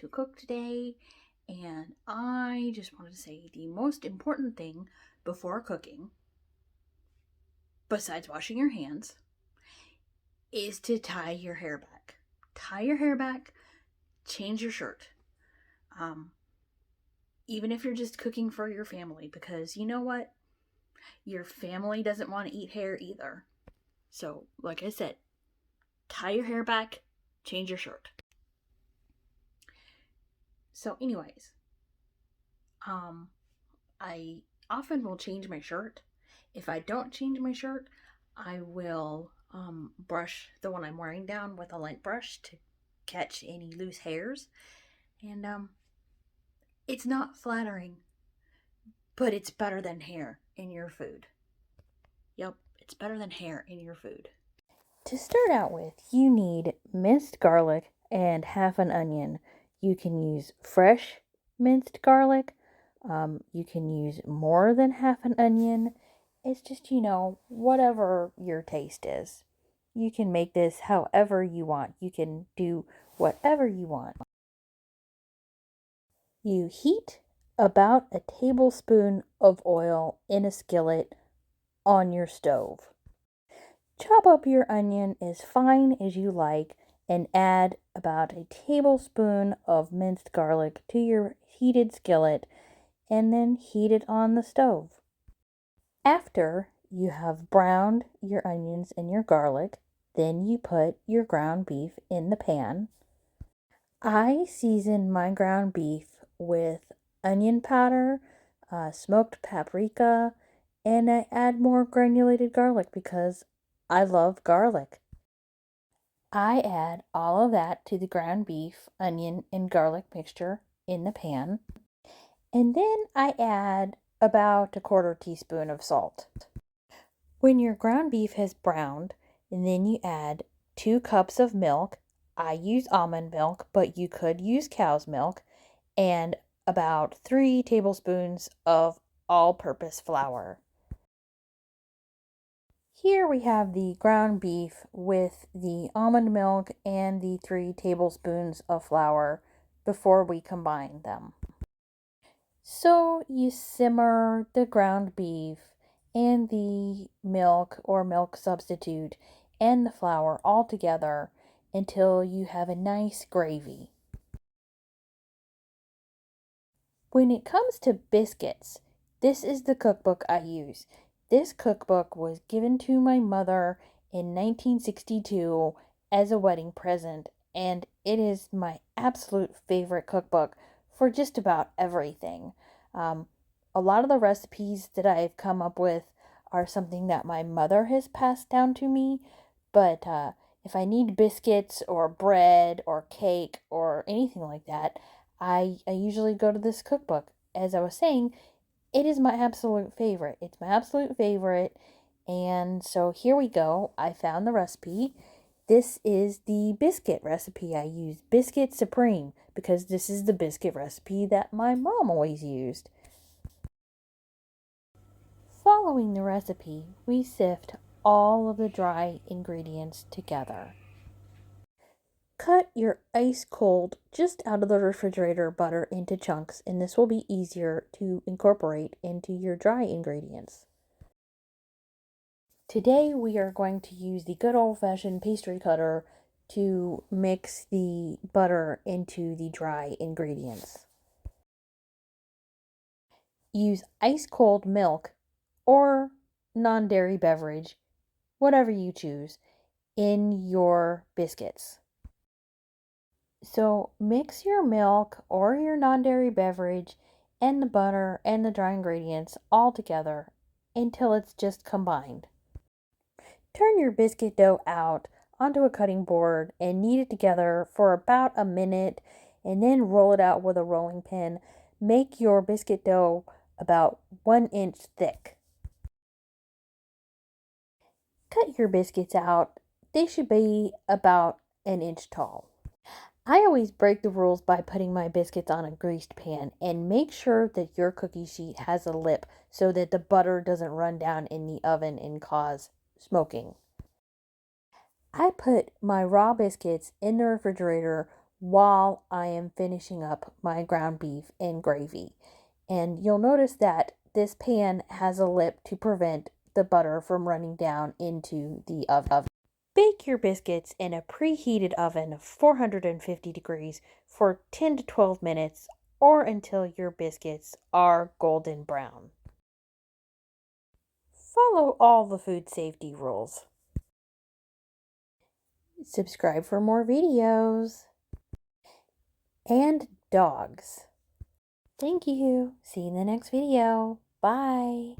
to cook today, and I just wanted to say the most important thing before cooking, besides washing your hands, is to tie your hair back. Tie your hair back, change your shirt. Um, Even if you're just cooking for your family, because you know what? Your family doesn't want to eat hair either. So, like I said, tie your hair back, change your shirt. So, anyways, I often will change my shirt. If I don't change my shirt, I will brush the one I'm wearing down with a light brush to catch any loose hairs. And it's not flattering, but it's better than hair in your food. Yep, it's better than hair in your food. To start out with, you need minced garlic and half an onion. You can use fresh minced garlic. You can use more than half an onion. It's just, whatever your taste is. You can make this however you want. You can do whatever you want. You heat about a tablespoon of oil in a skillet on your stove. Chop up your onion as fine as you like and add about a tablespoon of minced garlic to your heated skillet and then heat it on the stove. After you have browned your onions and your garlic, then you put your ground beef in the pan. I season my ground beef with onion powder, smoked paprika, and I add more granulated garlic because I love garlic. I add all of that to the ground beef, onion, and garlic mixture in the pan. And then I add about a quarter teaspoon of salt. When your ground beef has browned, and then you add 2 cups of milk. I use almond milk, but you could use cow's milk, and about 3 tablespoons of all-purpose flour. Here we have the ground beef with the almond milk and the 3 tablespoons of flour before we combine them. So you simmer the ground beef and the milk or milk substitute and the flour all together until you have a nice gravy. When it comes to biscuits, this is the cookbook I use. This cookbook was given to my mother in 1962 as a wedding present, and it is my absolute favorite cookbook for just about everything. A lot of the recipes that I've come up with are something that my mother has passed down to me, but if I need biscuits or bread or cake or anything like that, I usually go to this cookbook. As I was saying, it is my absolute favorite. It's my absolute favorite. And so here we go. I found the recipe. This is the biscuit recipe I use. Biscuit Supreme, because this is the biscuit recipe that my mom always used. Following the recipe, we sift all of the dry ingredients together. Cut your ice cold, just out of the refrigerator butter into chunks, and this will be easier to incorporate into your dry ingredients. Today we are going to use the good old-fashioned pastry cutter to mix the butter into the dry ingredients. Use ice cold milk or non-dairy beverage, whatever you choose, in your biscuits. So mix your milk or your non-dairy beverage and the butter and the dry ingredients all together until it's just combined. Turn your biscuit dough out onto a cutting board and knead it together for about a minute and then roll it out with a rolling pin. Make your biscuit dough about 1 inch thick. Cut your biscuits out. They should be about 1 inch tall. I always break the rules by putting my biscuits on a greased pan and make sure that your cookie sheet has a lip so that the butter doesn't run down in the oven and cause smoking. I put my raw biscuits in the refrigerator while I am finishing up my ground beef and gravy. And you'll notice that this pan has a lip to prevent the butter from running down into the oven. Bake your biscuits in a preheated oven of 450 degrees for 10 to 12 minutes or until your biscuits are golden brown. Follow all the food safety rules. Subscribe for more videos. And dogs. Thank you. See you in the next video. Bye.